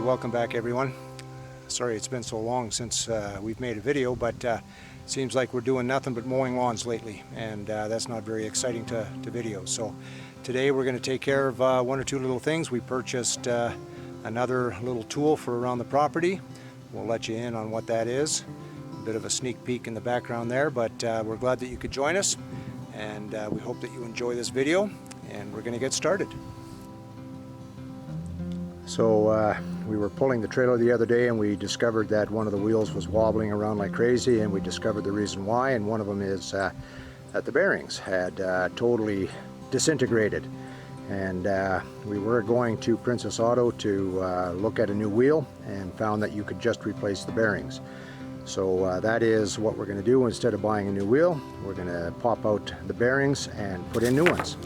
welcome back everyone. Sorry it's been so long since we've made a video, but seems like we're doing nothing but mowing lawns lately, and that's not very exciting to video. So today we're going to take care of one or two little things. We purchased another little tool for around the property. We'll let you in on what that is. A bit of a sneak peek in the background there, but we're glad that you could join us, and we hope that you enjoy this video, and we're going to get started. So we were pulling the trailer the other day and we discovered that one of the wheels was wobbling around like crazy, and we discovered the reason why, and one of them is that the bearings had totally disintegrated. And we were going to Princess Auto to look at a new wheel and found that you could just replace the bearings. So that is what we're going to do. Instead of buying a new wheel, we're going to pop out the bearings and put in new ones.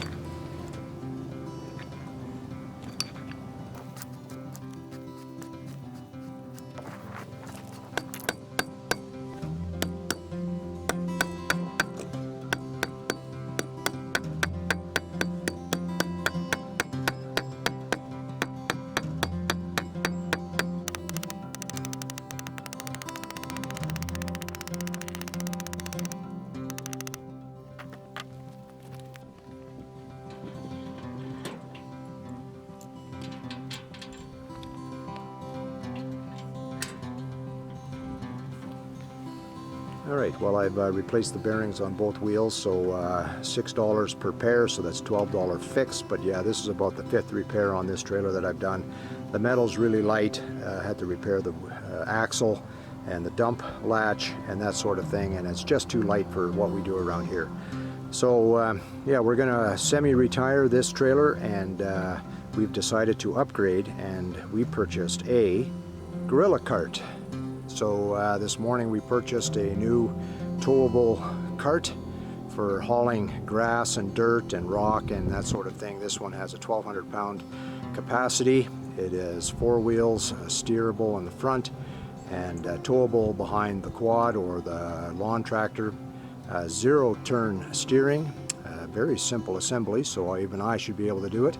Alright, well, I've replaced the bearings on both wheels, so $6 per pair, so that's $12 fixed. But yeah, this is about the 5th repair on this trailer that I've done. The metal's really light. Had to repair the axle and the dump latch and that sort of thing, and it's just too light for what we do around here. So yeah, we're gonna semi-retire this trailer, and we've decided to upgrade, and we purchased a gorilla cart. So this morning we purchased a new towable cart for hauling grass and dirt and rock and that sort of thing. This one has a 1,200 pound capacity. It is 4 wheels, steerable in the front, and towable behind the quad or the lawn tractor. 0 turn steering, very simple assembly, so even I should be able to do it.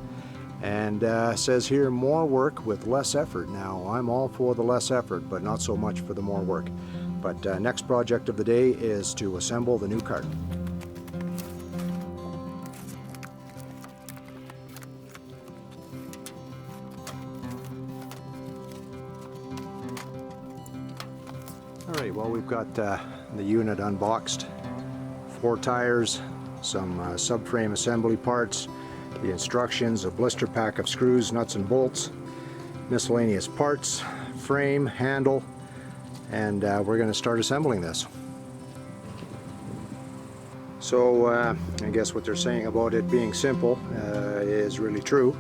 And says here, more work with less effort. Now, I'm all for the less effort, but not so much for the more work. But next project of the day is to assemble the new cart. Alright, well, we've got the unit unboxed. 4 tires, some subframe assembly parts, the instructions, a blister pack of screws, nuts and bolts, miscellaneous parts, frame, handle, and we're going to start assembling this. So I guess what they're saying about it being simple is really true.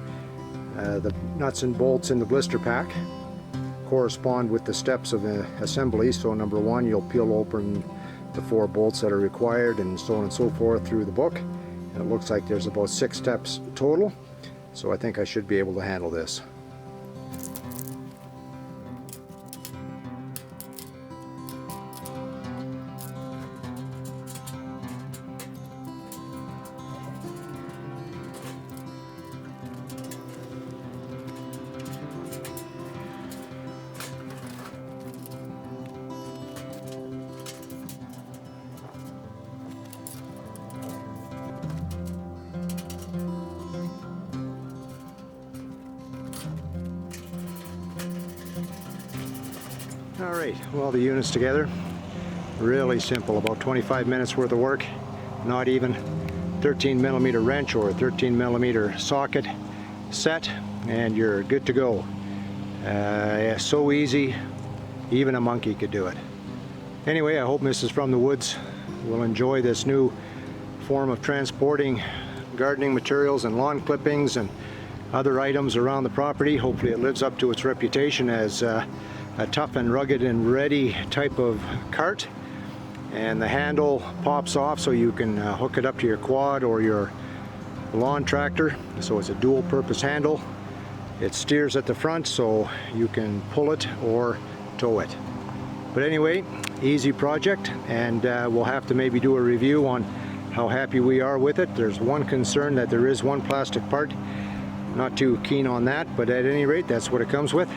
The nuts and bolts in the blister pack correspond with the steps of assembly. So number 1, you'll peel open the 4 bolts that are required, and so on and so forth through the book. And it looks like there's about 6 steps total, so I think I should be able to handle this. Alright, well, the unit's together. Really simple, about 25 minutes worth of work, not even. 13mm wrench or a 13mm socket set, and you're good to go. Yeah, so easy, even a monkey could do it. Anyway, I hope Mrs. From the Woods will enjoy this new form of transporting gardening materials and lawn clippings and other items around the property. Hopefully it lives up to its reputation as a tough and rugged and ready type of cart. And the handle pops off so you can hook it up to your quad or your lawn tractor. So it's a dual purpose handle. It steers at the front so you can pull it or tow it. But anyway, easy project, and we'll have to maybe do a review on how happy we are with it. There's one concern that there is one plastic part. Not too keen on that, but at any rate, that's what it comes with.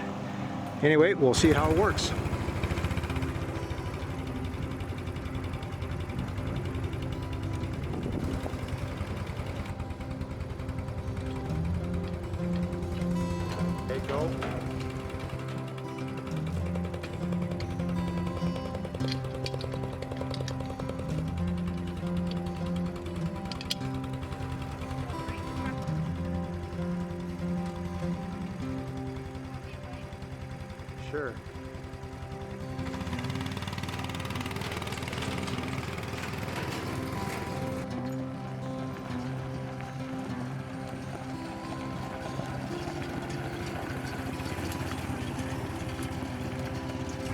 Anyway, we'll see how it works. There you go. Sure.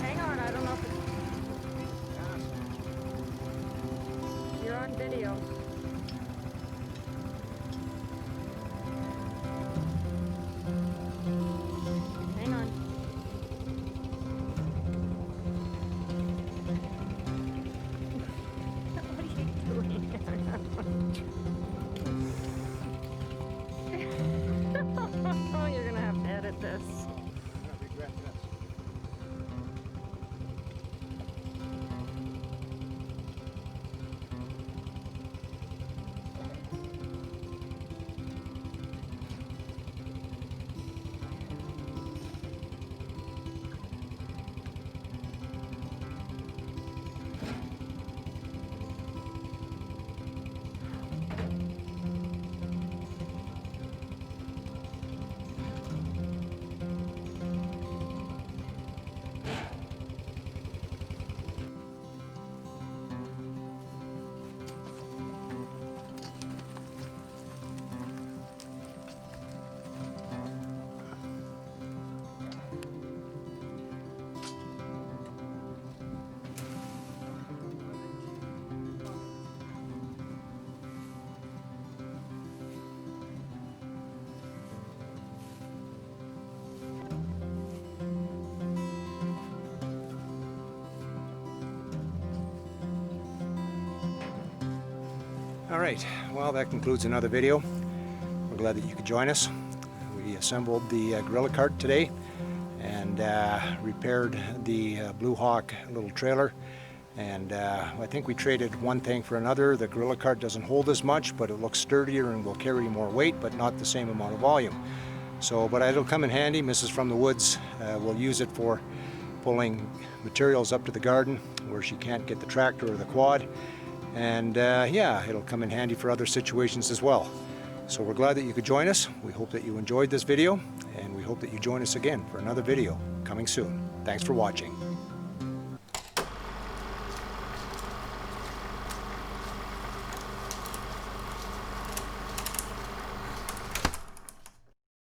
Hang on, I don't know if it's... You're on video. Hang on. What are you doing? Oh, you're gonna have to edit this. All right, well, that concludes another video. We're glad that you could join us. We assembled the gorilla cart today and repaired the Blue Hawk little trailer. And I think we traded one thing for another. The gorilla cart doesn't hold as much, but it looks sturdier and will carry more weight, but not the same amount of volume. So, but it'll come in handy. Mrs. from the Woods will use it for pulling materials up to the garden where she can't get the tractor or the quad. And yeah, it'll come in handy for other situations as well. So we're glad that you could join us. We hope that you enjoyed this video, and we hope that you join us again for another video coming soon. Thanks for watching.